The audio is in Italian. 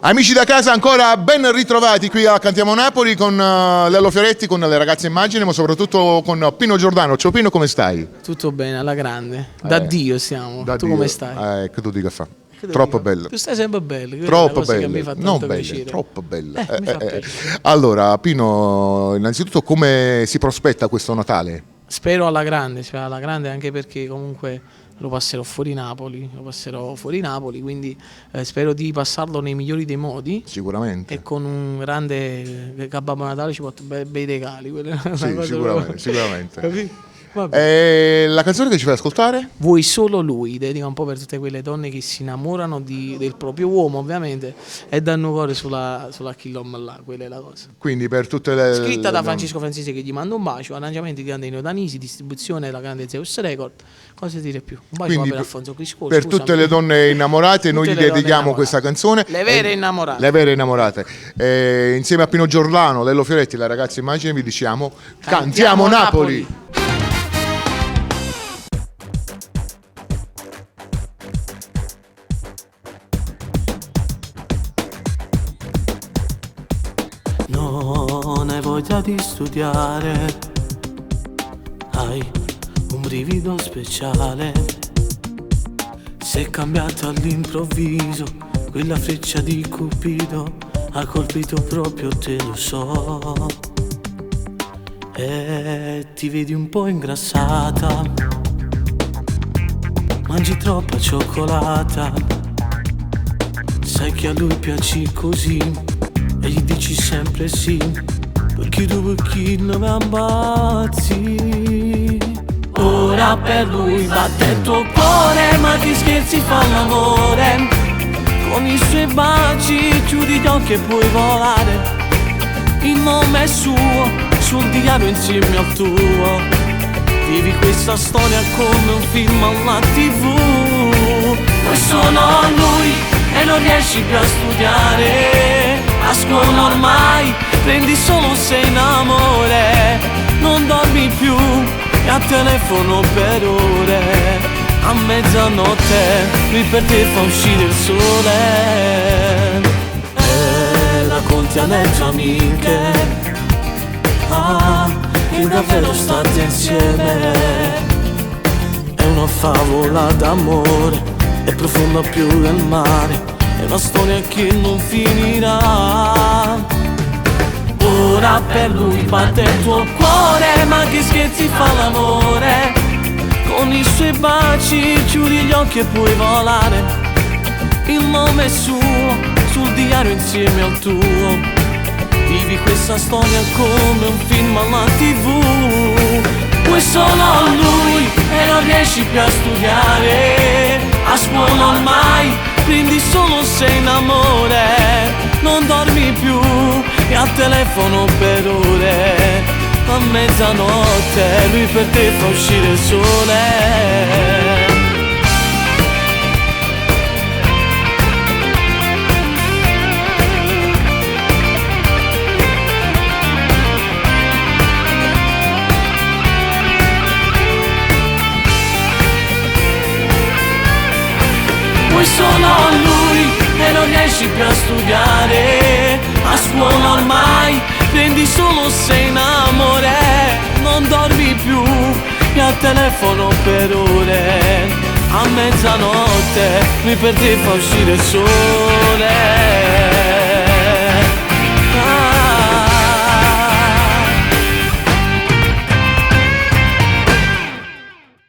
Amici da casa, ancora ben ritrovati qui a Cantiamo Napoli con Lello Fioretti, con le ragazze Immagine, ma soprattutto con Pino Giordano. Ciao Pino, come stai? Tutto bene, alla grande. Da Dio siamo. Tu come stai? Che tu dica fa? Troppo bello. Tu stai sempre bello. Troppo bello. bello. Mi fa Non tanto bello, piacere. troppo bello. Mi fa piacere. Allora, Pino, innanzitutto come si prospetta questo Natale? Spero alla grande, cioè alla grande anche perché comunque lo passerò fuori Napoli, quindi spero di passarlo nei migliori dei modi. Sicuramente. E con un grande Babbo Natale ci porta bei regali. Sì, sicuramente. Capito? La canzone che ci fai ascoltare? Vuoi solo lui, dedica un po' per tutte quelle donne che si innamorano del proprio uomo, ovviamente, e danno cuore sulla chillom là, quella è la cosa. Quindi per tutte le... Scritta da Francesco Francese, che gli manda un bacio, arrangiamenti di grande Nino Danisi, distribuzione della grande Zeus Record, cosa dire più? Un bacio per Alfonso Criscolo. Per tutte le donne innamorate noi gli dedichiamo questa canzone. Le vere innamorate. Le vere innamorate. Insieme a Pino Giordano, Lello Fioretti, la ragazza Immagine, vi diciamo Cantiamo Napoli! Non hai voglia di studiare, hai un brivido speciale. Sei cambiato all'improvviso, quella freccia di Cupido ha colpito proprio te, lo so. E ti vedi un po' ingrassata, mangi troppa cioccolata. Sai che a lui piaci così e gli dici sempre sì, perché tu non mi ammazzi. Ora per lui batte il tuo cuore, ma ti scherzi fa l'amore. Con i suoi baci chiudi gli occhi e puoi volare. Il nome è suo, sul diario insieme al tuo. Vivi questa storia come un film alla TV. Poi sono lui e non riesci più a studiare. A scuola ormai prendi solo se in amore. Non dormi più e a telefono per ore. A mezzanotte lui per te fa uscire il sole. E racconti alle tue amiche che davvero state insieme. È una favola d'amore, è profonda più del mare. È una storia che non finirà. Ora per lui batte il tuo cuore, ma che scherzi fa l'amore. Con i suoi baci chiudi gli occhi e puoi volare. Il nome è suo, sul diario insieme al tuo. Vivi questa storia come un film alla TV. Vuoi solo lui e non riesci più a studiare. A scuola ormai prendi solo se in amore. Non dormi più e a telefono per ore. A mezzanotte lui per te fa uscire il sole. Vuoi solo lui e non riesci più a studiare. A scuola ormai prendi solo se in amore. Non dormi più e al telefono per ore. A mezzanotte lui per te fa uscire il sole.